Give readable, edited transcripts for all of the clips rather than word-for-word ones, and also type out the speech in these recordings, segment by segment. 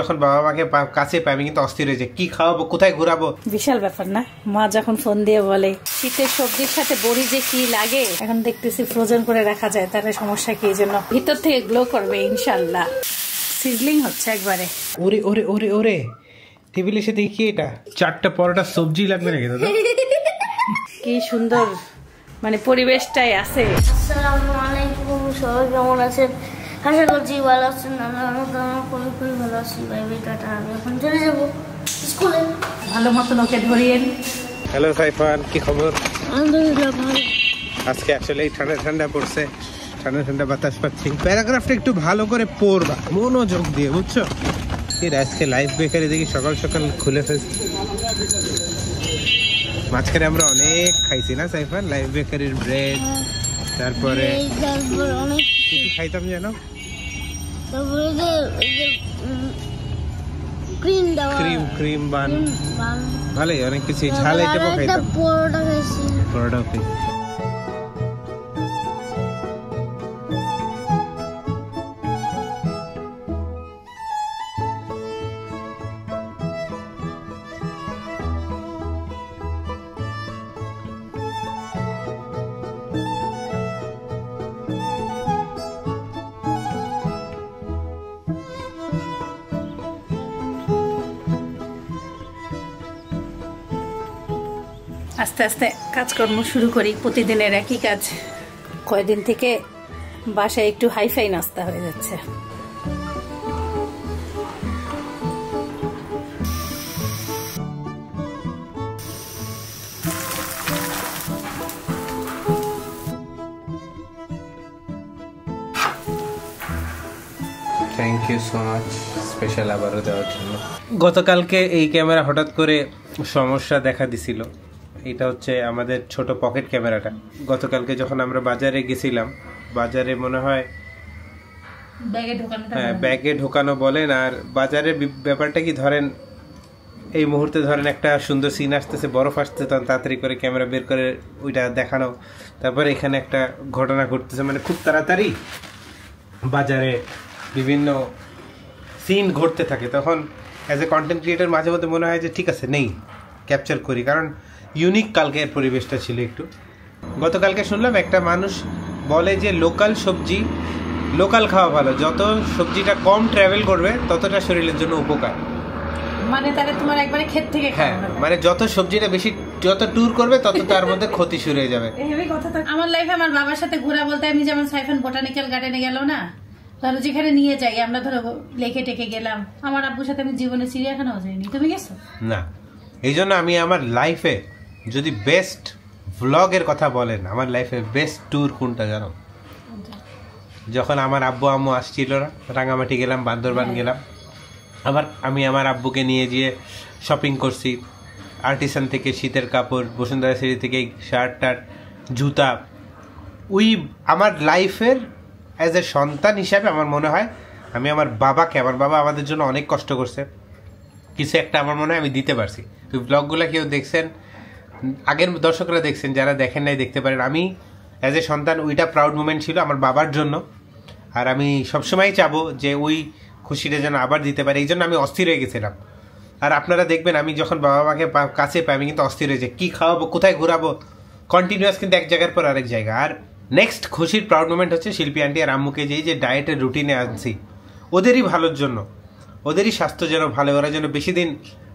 যখন বাবা মাকে কাছে পাই আমি কিন্তু অস্থির হয়ে যাই, কি খাওয়াবো, কোথায় ঘোরাবো। বিশাল ব্যাপার না? মা যখন ফোন দিয়ে বলে শীতের সবজির সাথে বড়ি যে কি লাগে, এখন দেখতেছি ফ্রোজেন করে রাখা যায়, তাহলে সমস্যা কি? এই জন্য ভিতর থেকে গ্লো করবে ইনশাল্লাহ। সিজলিং হচ্ছে একবারে। ওরে ওরে ওরে ওরে, টেবিলে এসে দেখি এটা 4টা পরোটা সবজি লাগবে নাকি দাদা? কি সুন্দর মানে পরিবেশটাই আছে। আসসালামু আলাইকুম, সবাই কেমন আছেন? আশা করছি ভালো আছেন। আমি খুবই ভালো আছি। Bye bye, tata. আমি এখন চলে যাবো স্কুলে। ভালো মতন ওকে ধরিয়েন। হ্যালো সাইফান, কি খবর? আলহামদুলিল্লাহ ভালো। আজকে আসলে ঠান্ডা ঠান্ডা পড়ছে, ঠান্ডা ঠান্ডা বাতাস পাচ্ছি। প্যারাগ্রাফটা একটু ভালো করে পড়বা, মনোযোগ দিয়ে, বুঝছো? আজকে লাইফ বেকারি দেখি সকাল সকাল খুলে ফেলছি। মাঝখানে আমরা অনেক খাইছি না সাইফান, লাইফ বেকারির ব্রেড, তারপরে অনেক কি কি খাইতাম জানো? তারপরে ক্রিম বান, ভালোই অনেক কিছু ঝাল আইটেমও খাইতাম। পরোটা খাইছি, পরোটাও খাইছি। আস্তে আস্তে কাজকর্ম শুরু করি, প্রতিদিনের একই কাজ। কয়দিন থেকে বাসায় একটু হাইফাই নাস্তা হয়ে যাচ্ছে। Thank you so much special আবারও দেওয়ার জন্য। গতকালকে এই ক্যামেরা হঠাৎ করে সমস্যা দেখা দিছিল। এটা হচ্ছে আমাদের ছোট পকেট ক্যামেরাটা। গতকালকে যখন আমরা বাজারে গেছিলাম, বাজারে মনে হয় ব্যাগে ঢোকানো বলেন, আর বাজারের ব্যাপারটা কি ধরেন, এই মুহূর্তে ধরেন একটা সুন্দর সিন আসতেছে, বরফ আসতেছে, তখন তাড়াতাড়ি করে ক্যামেরা বের করে ওইটা দেখানো। তারপরে এখানে একটা ঘটনা ঘটতেছে, মানে খুব তাড়াতাড়ি বাজারে বিভিন্ন সিন ঘটতে থাকে। তখন অ্যাজ এ কন্টেন্ট ক্রিয়েটর মাঝে মধ্যে মনে হয় যে ঠিক আছে, নেই ক্যাপচার করি, কারণ ইউনিক কালকের পরিবেশটা ছিল একটু। গতকালকে শুনলাম একটা মানুষ বলে যে লোকাল সবজি লোকাল খাওয়া ভালো, যত সবজিটা কম ট্রাভেল করবে ততটা শরীরের জন্য উপকার। মানে তাহলে তোমার একবারে ক্ষেত থেকে হ্যাঁ, মানে যত সবজিটা বেশি, যত ট্যুর করবে তত তার মধ্যে ক্ষতি শুরু হয়ে যাবে। আমার লাইফে আমার বাবার সাথে ঘোরা বলতে, আমি যেমন সাইফান বোটানিক্যাল গার্ডেনে গেল না, ধরো যেখানে নিয়ে যাই আমরা, ধরো লেকে টেকে গেলাম। আমার আব্বুর সাথে আমি জীবনে চিড়িয়াখানাও যাইনি। তুমি গেছো? না। এই জন্য আমি আমার লাইফে যদি বেস্ট ভ্লগের কথা বলেন, আমার লাইফে বেস্ট ট্যুর কোনটা জানো? যখন আমার আব্বু আম্মু আসছিল না, রাঙামাটি গেলাম, বান্দরবান গেলাম। আমি আমার আব্বুকে নিয়ে গিয়ে শপিং করছি, আর্টিসান থেকে শীতের কাপড়, বসুন্ধরা সিটি থেকে শার্ট টার্ট, জুতা। ওই আমার লাইফের অ্যাজ এ সন্তান হিসাবে আমার মনে হয় আমি আমার বাবাকে, আমার বাবা আমাদের জন্য অনেক কষ্ট করছে, কিছু একটা আমার মনে হয় আমি দিতে পারছি। ওই ব্লগগুলো কেউ দেখছেন, আগের দর্শকরা দেখছেন, যারা দেখেন নাই দেখতে পারেন। আমি অ্যাজ এ সন্তান ওইটা প্রাউড মুমেন্ট ছিল আমার বাবার জন্য, আর আমি সবসময় চাবো যে ওই খুশিটা যেন আবার দিতে পারি। এই জন্য আমি অস্থির হয়ে গেছিলাম। আর আপনারা দেখবেন আমি যখন বাবা মাকে কাছে পাই আমি কিন্তু অস্থির হয়ে যাই, কী খাওয়াবো, কোথায় ঘোরাবো, কন্টিনিউয়াস কিন্তু এক জায়গার পর আরেক জায়গা। আর নেক্সট খুশির প্রাউড মুমেন্ট হচ্ছে শিল্পী আন্টি আর আম্মুকে যে ডায়েটের রুটিনে আনছি, ওদেরই ভালোর জন্য, ওদেরই স্বাস্থ্য যেন ভালো, ওরা যেন বেশি দিন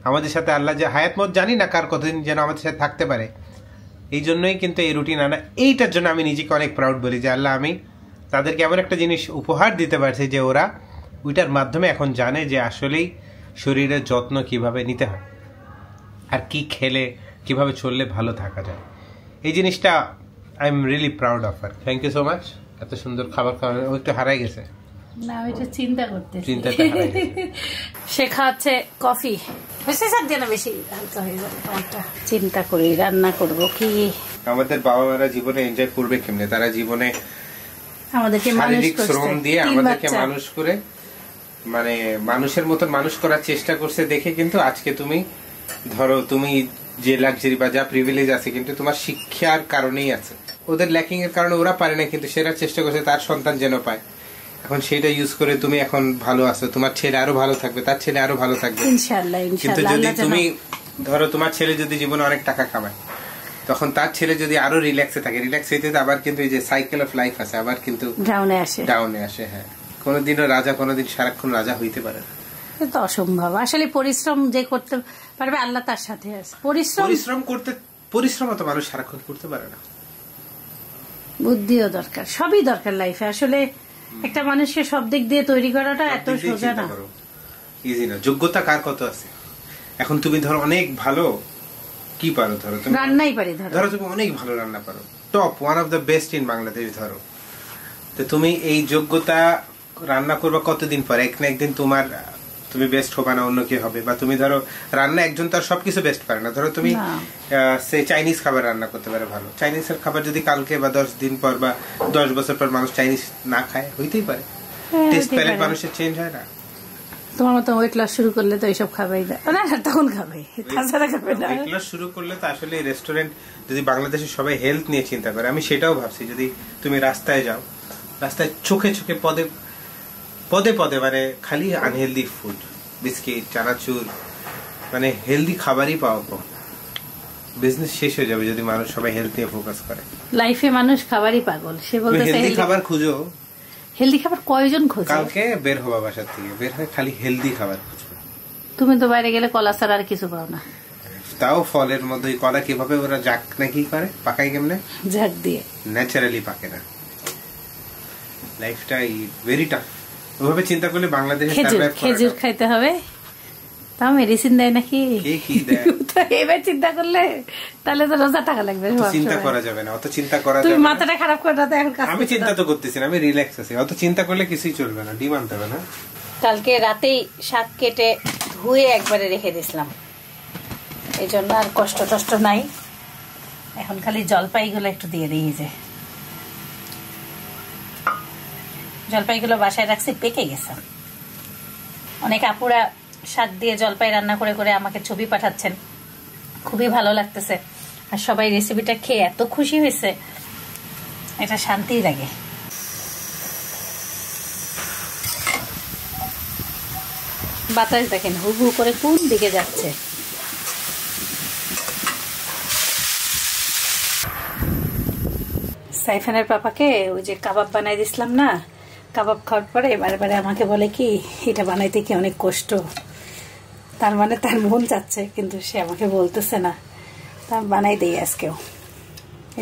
আমাদের সাথে, আল্লাহ যে হায়াত মত জানি না কার কতদিন যেন আমাদের সাথে থাকতে পারে। এই জন্যই কিন্তু এই রুটিন আনা। এইটার জন্য আমি নিজেকে অনেক প্রাউড বলি যে আল্লাহ, আমি তাদেরকে এমন একটা জিনিস উপহার দিতে পারছি যে ওরা ওইটার মাধ্যমে এখন জানে যে আসলেই শরীরের যত্ন কিভাবে নিতে হয়, আর কি খেলে কিভাবে চললে ভালো থাকা যায়। এই জিনিসটা I am really proud of her. Thank you so much. এত সুন্দর খাবার খাওয়া, ও একটু হারাই গেছে না, আমি একটু চিন্তা করতেছি। চিন্তাটা হারাই গেছে। সে খাচ্ছে কফি, বেশি সার দিয়ে না, বেশি হালকা হয়ে যাবে তোমারটা। চিন্তা করি রান্না করবো কি। আমাদের বাবা মারা জীবনে এনজয় করবে কেমনে? তারা জীবনে আমাদেরকে শারীরিক শ্রম দিয়ে আমাদেরকে মানুষ করে, মানে মানুষের মতন মানুষ করার চেষ্টা করছে দেখে কিন্তু আজকে তুমি ধরো, তুমি যে লাক্সারি বা যা প্রিভিলেজ আছে কিন্তু তোমার শিক্ষার কারণেই আছে। ওদের ল্যাকিং এর কারণে ওরা পারে না, কিন্তু সেরা চেষ্টা করছে তার সন্তান যেন পায়। এখন সেটা ইউজ করে তুমি এখন ভালো আছো, তোমার ছেলে আরো ভালো থাকবে, তার ছেলে আরো ভালো থাকবে ইনশাআল্লাহ কিন্তু ইনশাআল্লাহ। যদি আল্লাহ তুমি যেন ধরো তোমার ছেলে যদি জীবনে অনেক টাকা কামায়, তখন তার ছেলে যদি আরো রিল্যাক্সে থাকে, রিল্যাক্স হইতে আবার কিন্তু এই যে সাইকেল অফ লাইফ আছে, আবার কিন্তু ডাউনে আসে। হ্যাঁ, কোনোদিনও রাজা কোনোদিন সারাক্ষণ রাজা হইতে পারে না, এটা অসম্ভব। আসলে পরিশ্রম যে করতে পারবে আল্লাহ তার সাথে আছে। পরিশ্রম তো মানুষ সারাক্ষণ করতে পারে না, বুদ্ধিও দরকার, সবই দরকার লাইফে। আসলে একটা মানুষকে সব দিক দিয়ে তৈরি করাটা এত সোজা না, ইজি না। যোগ্যতা কার কত আছে? এখন তুমি ধরো অনেক ভালো কি পারো, ধরো তুমি রান্নাই পারি, ধরো তুমি অনেক ভালো রান্না পারো, top one of the best in Bangladesh ধরো, তো তুমি এই যোগ্যতা রান্না করবা কতদিন পরে? এক না একদিন তুমি বেস্ট হবে না, অন্য কেউ হবে। বা তুমি ধরো রান্না একজন তার সবকিছু বেস্ট পারে না, ধরো তুমি চাইনিজ খাবার রান্না করতে পারে ভালো, চাইনিজের খাবার যদি কালকে বা 10 দিন পর বা 10 বছর পর মানুষ চাইনিজ না খায়, হইতেই পারে, টেস্ট প্যালেট মানুষের চেঞ্জ হয় না। তোমার মতো ওয়েট লস শুরু করলে তো এইসব খাবাই না, তখন খাবে, তাছাড়া খাবে না। ওয়েট লস শুরু করলে তো আসলে রেস্টুরেন্ট, যদি বাংলাদেশে সবাই হেলথ নিয়ে চিন্তা করে, আমি সেটাও ভাবছি, যদি তুমি রাস্তায় যাও, রাস্তায় চোখে চোখে পদে পদে মানে খালি আনহেলদি ফুড, বিস্কিট, চানাচুর, মানে হেলদি খাবারই পাওয়া কম, বিজনেস শেষ হয়ে যাবে যদি মানুষ সবাই হেলথ নিয়ে ফোকাস করে। লাইফে মানুষ খাবারই পাগল, সে বলতেছে হেলদি খাবার খুঁজো। হেলদি খাবার কয়জন খোঁজে? কালকে বের হবা বাসার থেকে, বের হয়ে খালি হেলদি খাবার খুঁজবে। তুমি তো বাইরে গেলে কলা ছাড়া আর কিছু পাও না, তাও ফলের মধ্যে কলা কিভাবে ওরা জাক নাকি করে, পাকাই কেমনে? জাক দিয়ে, ন্যাচারালি পাকে না। লাইফটা ভেরি টাফ। ওভাবে চিন্তা করলে বাংলাদেশে সার্ভাইভ করা খেজুর খাইতে হবে, তাও মেডিসিন দেয় নাকি? কি দেয়? তো এবার চিন্তা করলে তাহলে তো রোজা টাকা লাগবে। চিন্তা করা যাবে না, অত চিন্তা করা যাবে তুমি না। মাথাটা খারাপ করে দাও এখন। আমি চিন্তা তো করতেছি না, আমি রিল্যাক্স আছি। অত চিন্তা করলে কিছুই চলবে না, ডিম আনতে হবে না। কালকে রাতেই শাক কেটে ধুয়ে একবারে রেখে দিছিলাম, এই জন্য আর কষ্ট টষ্ট নাই। এখন খালি জলপাইগুলো একটু দিয়ে দিই, যে জলপাইগুলো বাসায় রাখছি, পেকে গেছে। অনেক আপুরা শাক দিয়ে জলপাই রান্না করে করে আমাকে ছবি পাঠাচ্ছেন, খুবই ভালো লাগতেছে। আর সবাই রেসিপিটা খেয়ে এত খুশি হয়েছে, এটা শান্তি লাগে। বাতাস দেখেন হু হু করে কোন দিকে যাচ্ছে। সাইফানের পাপাকে ওই যে কাবাব বানাই দিছিলাম না, কাবাব খাওয়ার পরে বারে আমাকে বলে কি এটা বানাইতে কি অনেক কষ্ট। তার মানে তার মন চাচ্ছে, কিন্তু সে আমাকে বলতেছে না, তা বানাই দেই আজকেও।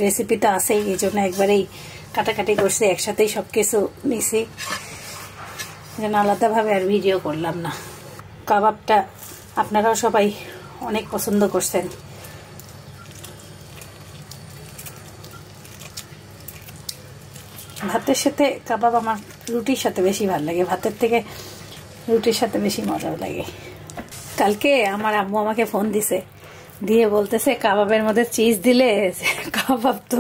রেসিপিটা আছেই, এই জন্য একবারেই কাটাকাটি করছি, একসাথেই সব কিছু নিছি, যেন আলাদাভাবে আর ভিডিও করলাম না। কাবাবটা আপনারাও সবাই অনেক পছন্দ করছেন। ভাতের সাথে কাবাব আমার রুটির সাথে বেশি ভালো লাগে, ভাতের থেকে রুটির সাথে বেশি মজাও লাগে। কালকে আমার আম্মু আমাকে ফোন দিছে, দিয়ে বলতেছে কাবাবের মধ্যে চিজ দিলে কাবাব তো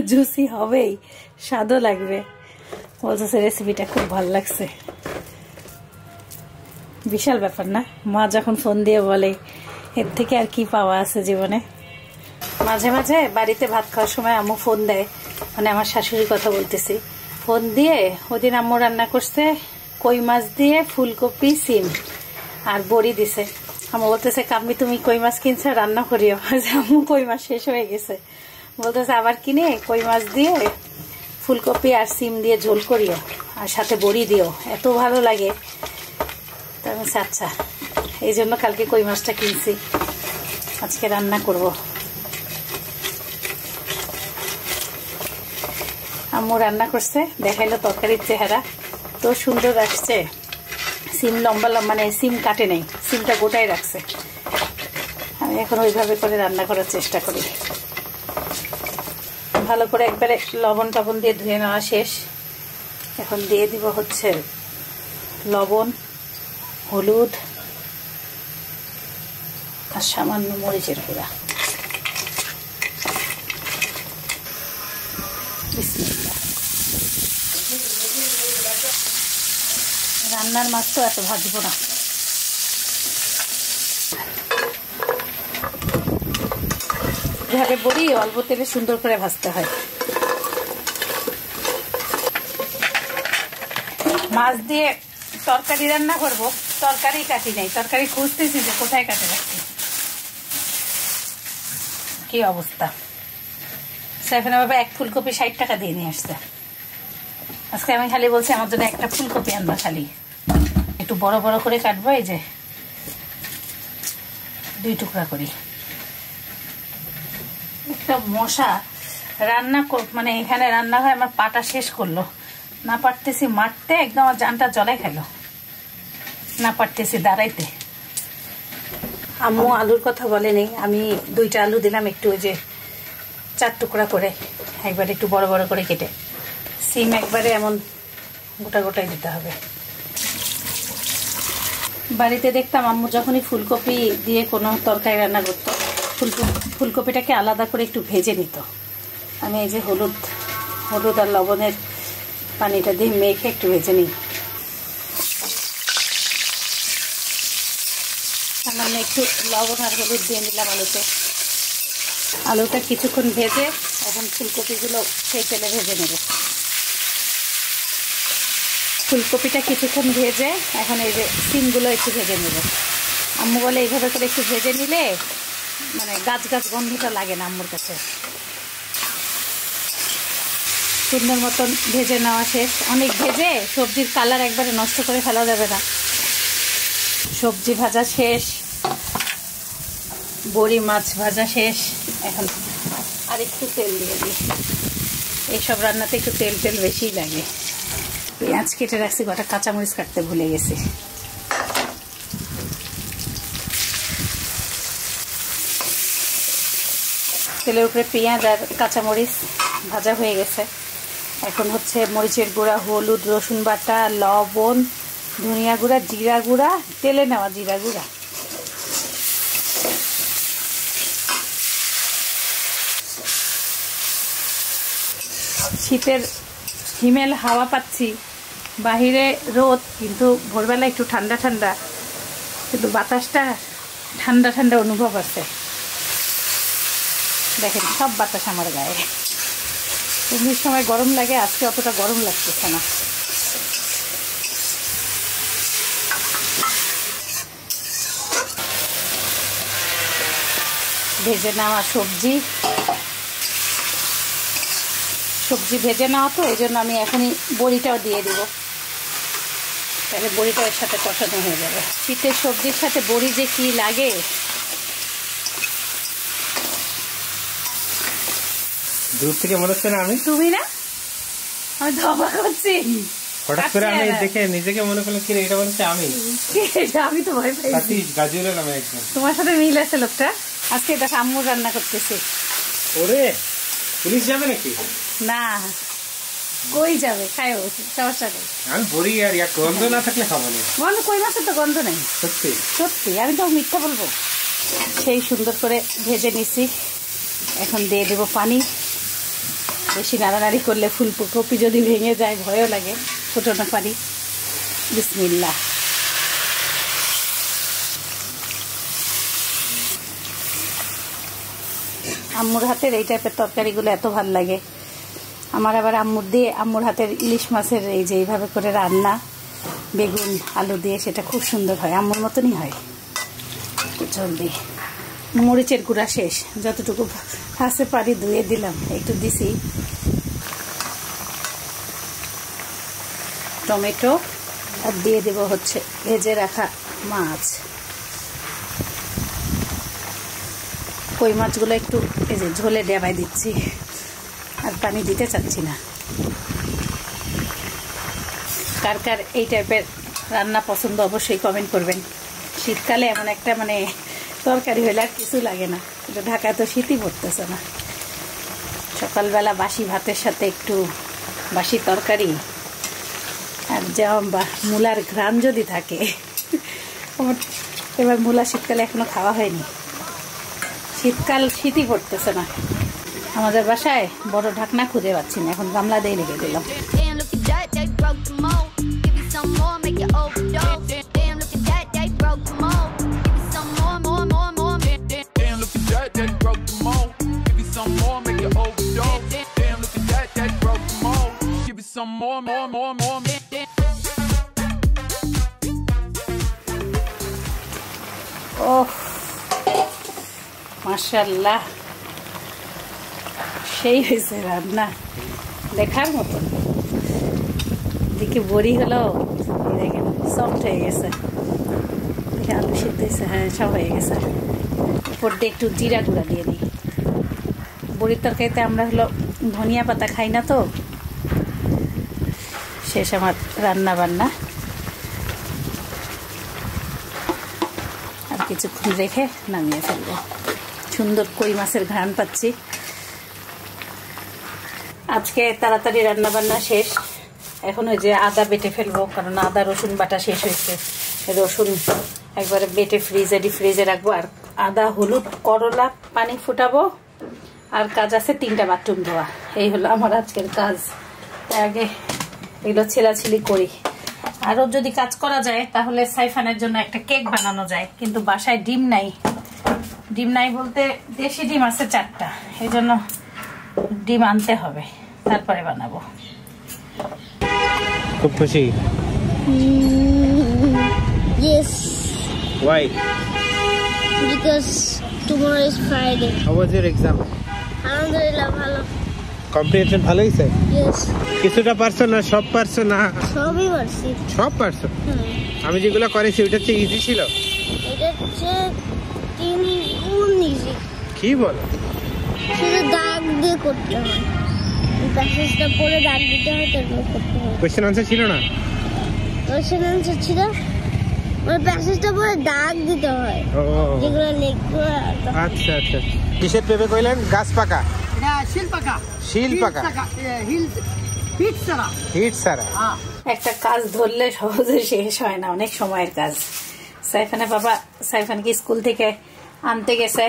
জুসি হবেই, স্বাদও লাগবে। বলতেছে রেসিপিটা খুব ভালো লাগছে। বিশাল ব্যাপার না, মা যখন ফোন দিয়ে বলে, এর থেকে আর কি পাওয়া আছে জীবনে। মাঝে মাঝে বাড়িতে ভাত খাওয়ার সময় আম্মু ফোন দেয়, মানে আমার শাশুড়ির কথা বলতেছি, ফোন দিয়ে ওদিন আম্মু রান্না করছে কই মাছ দিয়ে ফুলকপি, সিম আর বড়ি দিছে। আম্মু বলতেছে কাম্মি তুমি কই মাছ কিনছো, রান্না করিও। আম্মু কই মাছ শেষ হয়ে গেছে, বলতেছে আবার কিনে কই মাছ দিয়ে ফুলকপি আর সিম দিয়ে ঝোল করিও, আর সাথে বড়ি দিও, এত ভালো লাগে। তা আমি আচ্ছা, এই জন্য কালকে কই মাছটা কিনছি, আজকে রান্না করব। আম্মু রান্না করছে, দেখাইলো তরকারির চেহারা, তো সুন্দর আসছে। সিম লম্বা মানে সিম কাটে নেই, সিমটা গোটাই রাখছে। আমি এখন ওইভাবে করে রান্না করার চেষ্টা করি। ভালো করে একবারে লবণ টবণ দিয়ে ধুয়ে নেওয়া শেষ। এখন দিয়ে দিব হচ্ছে লবণ, হলুদ আর সামান্য মরিচের গুঁড়া। রান্নার মাছ তো এত ভাজবো না, এভাবে বড়ি অল্প তেলে সুন্দর করে ভাজতে হয়। মাছ দিয়ে তরকারি রান্না করব, তরকারি কাটি নাই, তরকারি খুঁজতেছি যে কোথায় কাটে রাখছি। কি অবস্থা! সাইফানা বাবা 1 ফুলকপি 60 টাকা দিয়ে নিয়ে আসছে। আজকে আমি খালি বলছি আমার জন্য একটা ফুলকপি আনবা, খালি একটু বড় বড় করে কাটবো, এই যে 2 টুকরা করি। একটা মশা রান্না মানে এখানে রান্নাঘরে আমার পাটা শেষ করলো, না পারতেছি মারতে, একদম আমার জানটা জলে খেলো, না পারতেছি দাঁড়াইতে। আম্মু আলুর কথা বলেনি, আমি 2টা আলু দিলাম একটু, ওই যে 4 টুকরা করে, একবারে একটু বড় বড় করে কেটে। সিম একবারে এমন গোটা গোটাই দিতে হবে। বাড়িতে দেখতাম আম্মু যখনই ফুলকপি দিয়ে কোনো তরকারি রান্না করতো, ফুলকপিটাকে আলাদা করে একটু ভেজে নিত। আমি এই যে হলুদ আর লবণের পানিটা দিয়ে মেখে একটু ভেজে নিই। সামান্য একটু লবণ আর হলুদ দিয়ে নিলাম আলুতে। আলুটা কিছুক্ষণ ভেজে এখন ফুলকপিগুলো সেই তেলে ভেজে নেব। ফুলকপিটা কিছুক্ষণ ভেজে এখন এই যে সিমগুলো একটু ভেজে নেব। আম্মু বলে এইভাবে করে একটু ভেজে নিলে মানে গাছ গন্ধটা লাগে না আম্মুর কাছে। সুন্দর মতন ভেজে নেওয়া শেষ। অনেক ভেজে সবজির কালার একবারে নষ্ট করে ফেলা যাবে না। সবজি ভাজা শেষ, বড়ি মাছ ভাজা শেষ। এখন আর একটু তেল দিয়ে দিই, এইসব রান্নাতে একটু তেল বেশিই লাগে। পেঁয়াজ কেটে রাখছি, গোটা কাঁচামরিচ কাটতে ভুলে গেছি। তেলের উপরে পেঁয়াজ আর কাঁচামরিচ ভাজা হয়ে গেছে। এখন হচ্ছে মরিচের গুঁড়া, হলুদ, রসুন বাটা, লবণ, ধনিয়া গুঁড়া, জিরা গুঁড়া, তেলে নেওয়া জিরা গুঁড়া। শীতের হিমেল হাওয়া পাচ্ছি, বাহিরে রোদ, কিন্তু ভোরবেলা একটু ঠান্ডা ঠান্ডা, কিন্তু বাতাসটা ঠান্ডা ঠান্ডা অনুভব আছে। দেখেন সব বাতাস আমার গায়ে। এমনির সময় গরম লাগে, আজকে অতটা গরম লাগতেছে না। ভেজে নেওয়া সবজি ভেজে নেওয়া, তো এই জন্য আমি এখনই বড়িটাও দিয়ে দিব, তাহলে বড়িটা এর সাথে কষানো হয়ে যাবে। শীতের সবজির সাথে বড়ি যে কি লাগে! দূর থেকে মনে হচ্ছে না আমি, তুমি না, আমি তো অবাক হচ্ছি। হঠাৎ করে আমি দেখে নিজেকে মনে করলাম কি এটা মনে হচ্ছে আমি। আমি তো ভয় পাইছি, তোমার সাথে মিল আছে লোকটা। আজকে দেখো আম্মু রান্না করতেছে। ওরে পুলিশ যাবে নাকি? না, কই যাবে, খায় সমস্যা নেই। আমি বড়ি আর গন্ধ না থাকলে খাবো না। গন্ধ কই মাছের তো গন্ধ নেই, সত্যি সত্যি, আমি তো মিথ্যা বলবো। সেই সুন্দর করে ভেজে নিছি। এখন দিয়ে দেবো পানি। বেশি নাড়ানাড়ি করলে ফুলকপি যদি ভেঙে যায় ভয়ও লাগে। ফুটানো পানি, বিসমিল্লাহ। আম্মুর হাতের এই টাইপের তরকারিগুলো এত ভাল লাগে আমার। আবার আম্মুর হাতের ইলিশ মাছের এই যে এইভাবে করে রান্না, বেগুন আলু দিয়ে, সেটা খুব সুন্দর হয়, আম্মুর মতনই হয়। জলদি মরিচের গুঁড়া শেষ, যতটুকু হাসে পারি ধুয়ে দিলাম, একটু দিছি। টমেটো আর দিয়ে দেব হচ্ছে ভেজে রাখা মাছ। কই মাছগুলো একটু এই যে ঝোলে ডেবাই দিচ্ছি, আর পানি দিতে চাচ্ছি না। কার কার এই টাইপের রান্না পছন্দ অবশ্যই কমেন্ট করবেন। শীতকালে এমন একটা মানে তরকারি হলে আর কিছু লাগে না। এটা ঢাকায় তো শীতই পড়তেছে না। সকালবেলা বাসি ভাতের সাথে একটু বাসি তরকারি আর মূলার ঘ্রাণ যদি থাকে। এবার মূলা শীতকালে এখনো খাওয়া হয়নি, শীতই পড়তেছে না। আমাদের বাসায় বড় ঢাকনা খুঁজে পাচ্ছি না, এখন গামলা দিয়ে রেখে দিলাম। Some more. ওহ মাশাআল্লাহ, সেই হয়েছে রান্না, দেখার মতো। দিকে বড়ি হলো, দেখেন সফট হয়ে গেছে, আলু সিদ্ধ হয়েছে, হ্যাঁ সব হয়ে গেছে। উপর দিয়ে একটু জিরা গুঁড়া দিয়ে দিই। বড়ির তরকারিতে আমরা হলো ধনিয়া পাতা খাই না, তো শেষ আমার রান্না বান্না। আর কিছুক্ষণ রেখে নামিয়ে ফেলবো। সুন্দর কই মাছের ঘ্রাণ পাচ্ছি। আজকে তাড়াতাড়ি রান্না বান্না শেষ। এখন ওই যে আদা বেটে ফেলবো, কারণ আদা রসুন বাটা শেষ হয়েছে। রসুন একবারে বেটে ফ্রিজে রাখবো। আর আদা হলুদ করলা পানি ফুটাবো। আর কাজ আছে 3টা বাথরুম ধোয়া। এই হলো আমার আজকের কাজ। আগে এগুলো ছেলাছিলি করি। আরও যদি কাজ করা যায় তাহলে সাইফানের জন্য একটা কেক বানানো যায়, কিন্তু বাসায় ডিম নাই। ডিম নাই বলতে দেশি ডিম আছে 4টা, এই জন্য ডিম আনতে হবে, তারপরে বানাবো। খুব খুশি? Yes. Why? Because tomorrow is Friday. How was your exam? Alhamdulillah, ভালো। কম্প্রিহেনশন ভালো হয়েছে? Yes. কিছুটা পারছো না, সব পারছো না? সবই পারছি। সব পারছো? আমি যেগুলো করেছি ওটা হচ্ছে ইজি ছিল। এটা হচ্ছে 3 গুণ ইজি। কি বলো? শুধু দাগ দিয়ে করতে হয়, প্যাসেজটা পড়ে দাগ দিতে হয়, তারপর করতে হয়। কোশ্চেন আনসার ছিল না? কোশ্চেন আনসার ছিল, মানে প্যাসেজটা পড়ে দাগ দিতে হয়, যেগুলো লিখবো। আচ্ছা আচ্ছা। কিসের পেঁপে কইলেন? গাছ পাকা? না, শিল পাকা। শিল পাকা? হিট ছাড়া। হিট ছাড়া। একটা কাজ ধরলে সহজে শেষ হয় না, অনেক সময়ের কাজ। সাইফানের বাবা সাইফানকে স্কুল থেকে আনতে গেছে,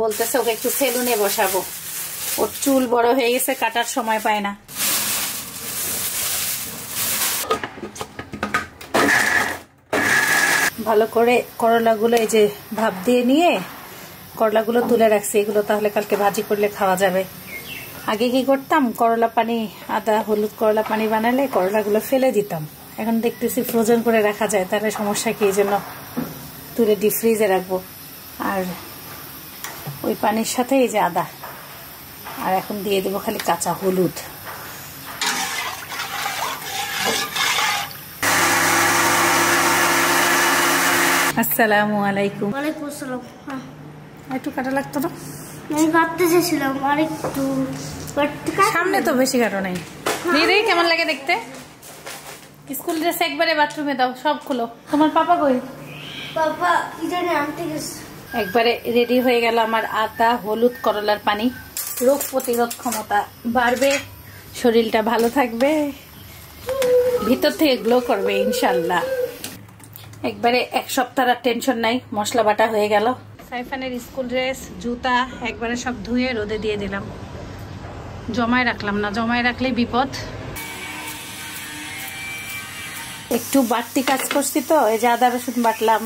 বলতেছে ওকে একটু সেলুনে বসাবো। ওর চুল বড় হয়ে গেছে, কাটার সময় পায় না। ভালো করে করলাগুলো এই যে ভাপ দিয়ে নিয়ে করলাগুলো তুলে রাখছি, এগুলো তাহলে কালকে ভাজি করলে খাওয়া যাবে। আগে কি করতাম, করলা পানি আদা হলুদ করলা পানি বানালে করলাগুলো ফেলে দিতাম। এখন দেখতেছি ফ্রোজেন করে রাখা যায়, তাহলে সমস্যা কি, এই জন্য তুলে ডিপ ফ্রিজে রাখবো। আর ওই পানির সাথে এই যে আদা, আর এখন দিয়ে দেবো খালি কাঁচা হলুদ। আসসালামু আলাইকুম। ওয়ালাইকুম আসসালাম। একটু কাটা লাগতো না? আমি কাটতে চেয়েছিলাম আরেকটু, সামনে তো বেশি কাটো নাই। কেমন লাগে দেখতে? স্কুল ড্রেস একবারে বাথরুমে দাও, সব খুলো। তোমার পাপা কই? পাপা কি জানি আনতে গেছে। একবারে রেডি হয়ে গেল আমার আদা হলুদ করলার পানি। রোগ প্রতিরোধ ক্ষমতা বাড়বে, শরীরটা ভালো থাকবে, ভিতর থেকে গ্লো করবে ইনশাল্লাহ। একবারে 1 সপ্তাহ আর টেনশন নাই, মশলা বাটা হয়ে গেল। সাইফানের স্কুল ড্রেস জুতা একবারে সব ধুয়ে রোদে দিয়ে দিলাম, জমায় রাখলাম না, জমায় রাখলেই বিপদ। একটু বাড়তি কাজ করছি তো, এই যে আদা রসুন বাটলাম,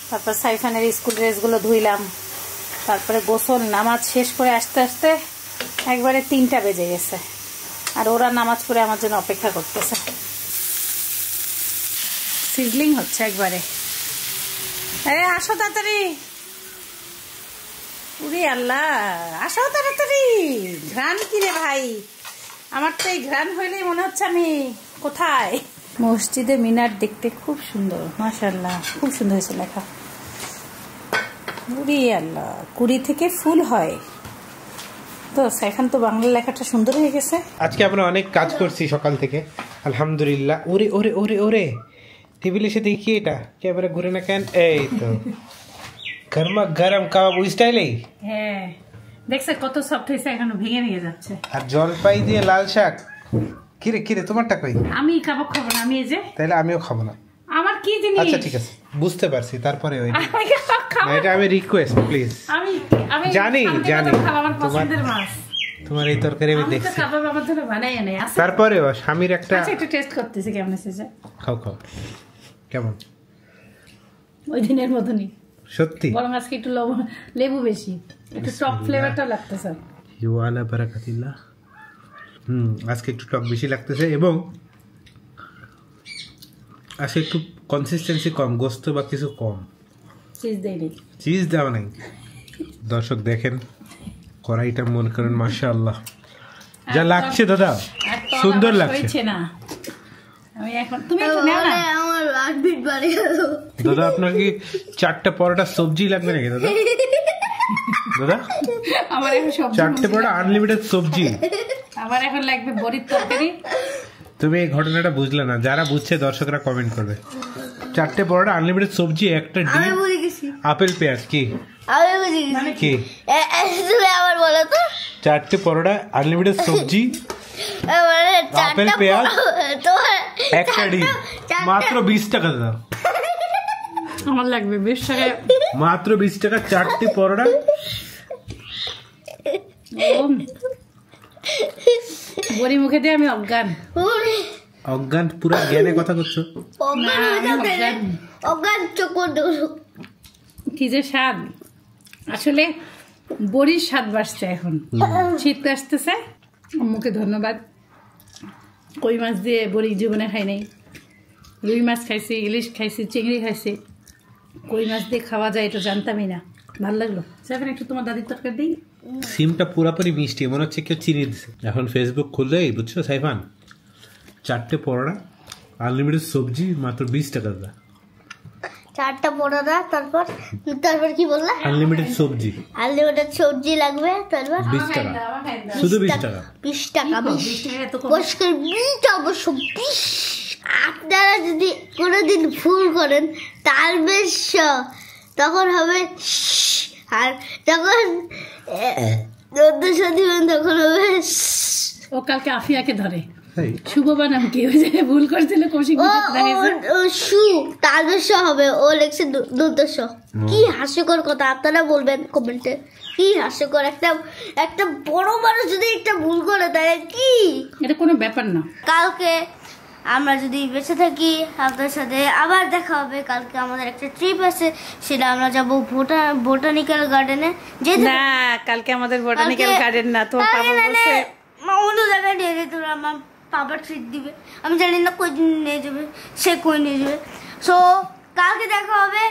তারপর সাইফানের স্কুল ড্রেসগুলো ধুইলাম, তারপরে গোসল নামাজ শেষ করে আসতে আসতে একবারে 3টা বেজে গেছে। আর ওরা নামাজ পড়ে আমার জন্য অপেক্ষা করতেছে। সিজলিং হচ্ছে একবারে। আসো তাড়াতাড়ি, উরে আল্লাহ, আসো তাড়াতাড়ি। ঘ্রাণ কি রে ভাই, আমার তো এই ঘ্রাণ হইলেই মনে হচ্ছে আমি কোথায়। মসজিদে মিনার দেখতে খুব সুন্দর, মাশাআল্লাহ, খুব সুন্দর হয়েছে লেখা। উরে আল্লাহ, 20 থেকে ফুল হয় তো। এখন তো বাংলা লেখাটা সুন্দর হয়ে গেছে। আজকে আমরা অনেক কাজ করছি সকাল থেকে, আলহামদুলিল্লাহ। ওরে ওরে ওরে ওরে, টেবিলে এসে দেখি এটা ক্যামেরা ঘুরে না কেন? এই তো গরমা গরম কাবাব স্টাইলেই। হ্যাঁ, দেখছে কত সফট হয়েছে, এখনো ভেঙে ভেঙে যাচ্ছে। আর জলপাই দিয়ে লাল শাক। কিরে কিরে, তোমারটা কই? আমি কাবাব খাবো না, আমি এই যে। তাহলে আমিও খাবো না। আমার কি জিনিস? আচ্ছা ঠিক আছে, বুঝতে পারছি। তারপরে ওই আমি কাবাব খাবো না। এটা আমি রিকোয়েস্ট প্লিজ। আমি জানি জানি আমার পছন্দের মাছ। তোমার এই তরকারি আমি আমি তো দেখছি। কাবাব আমার জন্য বানাই আনে। তারপরেও স্বামীর একটা। আচ্ছা, একটু টেস্ট করতেছি কেমন এসেছে। খাও খাও, কেমন? ওই দিনের মতনই সত্যি, বরং আজকে একটু লেবু বেশি, একটু টক ফ্লেভারটা লাগতেছে। ইউআলা বারাকাতিল্লাহ। আজকে একটু টক বেশি লাগতেছে, এবং আজকে একটু কনসিস্টেন্সি কম, গোস্ত বা কিছু কম। চিজ দেয়নি। চিজ দাও নাই। দর্শক দেখেন কড়াইটা মনে করেন মাশাআল্লাহ যা লাগছে দাদা, সুন্দর লাগছে না। আমি এখন তুমি একটু নাও না। আমার হার্টবিট বাড়ে গেল। দাদা আপনার কি 4টা পরোটা সবজি লাগবে নাকি দাদা? দাদা আমার এখন সবজি 4টে পরোটা আনলিমিটেড সবজি। আমার এখন লাগবে বড়ির তরকারি। তুমি এই ঘটনাটা বুঝলে না, যারা বুঝছে দর্শকরা কমেন্ট করবে। 4টে পরোটা আনলিমিটেড সবজি, একটা আমি ডিম, বুঝে গেছি। আপেল পেঁয়াজ। কি আমি বুঝে গেছি। কি তুমি আবার বলো তো। 4টে পরোটা আনলিমিটেড সবজি, আপেল পেঁয়াজ, একটা ডিম, মাত্র 20 টাকা দাদা। আমার লাগবে 20 টাকা, মাত্র 20 টাকা 4টে পরোটা। বড়ি মুখে দিয়ে আমি অজ্ঞান। অজ্ঞান পুরা জ্ঞানে কথা করছো। অজ্ঞান চোখ কি যে স্বাদ, আসলে বড়ির স্বাদ বাড়ছে এখন। শীত আসতেছে, আম্মুকে ধন্যবাদ। কই মাছ দিয়ে বড়ি জীবনে খাই নাই। রুই মাছ খাইছি, ইলিশ খাইছি, চিংড়ি খাইছি, কই মাছ দিয়ে খাওয়া যায় এটা জানতামই না। ভালো লাগলো। সেখানে একটু তোমার দাদির তরকারি দিই। সিমটা পুরাপুরি মিষ্টি, মনে হচ্ছে কেউ চিনি দিছে। এখন ফেসবুক খুললেই বুঝছো সাইফান, 4টে পরোটা আনলিমিটেড সবজি, মাত্র 20 টাকা দাদা। 4টা পরোটা, তারপর কি বললা? আনলিমিটেড সবজি, আনলিমিটেড সবজি লাগবে, তারপর 20 টাকা, শুধু 20 টাকা। 20 টাকা, 20 টাকা এত কম? পরিষ্কার 20 অবশ্য 20। আপনারা যদি কোনোদিন ভুল করেন তার বেশ তখন হবে, আর যখন দিবেন তখন হবে। ও কালকে আফিয়াকে ধরে শুভবা নাম কি ওই জায়গায় ভুল করছিল কৌশিক সু তালবেশ হবে, ও লেখছে দুর্দশ। কি হাস্যকর কথা, আপনারা বলবেন কমেন্টে। কি হাস্যকর, একটা বড় মানুষ যদি একটা ভুল করে তাহলে কি, এটা কোনো ব্যাপার না। কালকে আমরা যদি বেঁচে থাকি আপনার সাথে আবার দেখা হবে। কালকে আমাদের একটা ট্রিপ আছে, সেটা আমরা যাবো বোটানিক্যাল গার্ডেনে। না, কালকে আমাদের বোটানিক্যাল গার্ডেন না, তোমার পাপা বলছে অন্য জায়গায় নিয়ে যেতে হবে। আমার পাপা ট্রিট দিবে, আমি জানি না কই নিয়ে যাবে, সে কই নিয়ে যাবে। সো কালকে দেখা হবে।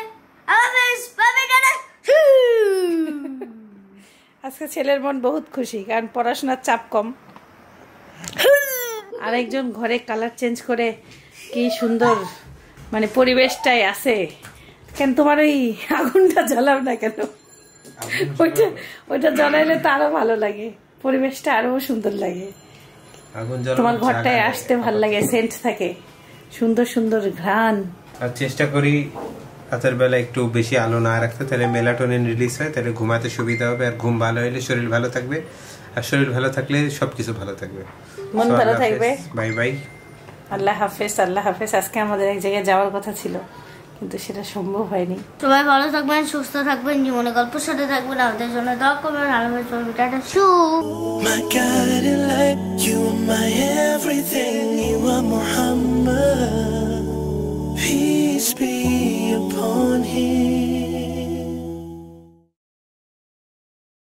আজকে ছেলের মন বহুত খুশি, কারণ পড়াশোনার চাপ কম। আরেকজন ঘরে কালার চেঞ্জ করে কি সুন্দর মানে পরিবেশটাই আছে। কেন তোমার ওই আগুনটা জ্বালাও না কেন? ওইটা জ্বালাইলে তো আরো ভালো লাগে, পরিবেশটা আরো সুন্দর লাগে। তোমার ঘরটায় আসতে ভালো লাগে, সেন্ট থাকে, সুন্দর সুন্দর ঘ্রাণ। আর চেষ্টা করি রাতের বেলা একটু বেশি আলো না রাখতে, তাহলে মেলাটোনিন রিলিজ হয়, তাহলে ঘুমাতে সুবিধা হবে। আর ঘুম ভালো হলে শরীর ভালো থাকবে, আর শরীর ভালো থাকলে সবকিছু ভালো থাকবে, মন ভালো থাকবে। বাই বাই, আল্লাহ হাফেজ। আল্লাহ হাফেজ। আজকে আমাদের এক জায়গায় যাওয়ার কথা ছিল, কিন্তু সেটা সম্ভব হয়নি। সবাই ভালো থাকবেন, সুস্থ থাকবেন, জীবনে গল্পের সাথে থাকবেন। আমাদের জন্য দোয়া করবেন। আলমের চলবে, tata. My guiding light, you are my everything, you are Muhammad. Peace be upon him.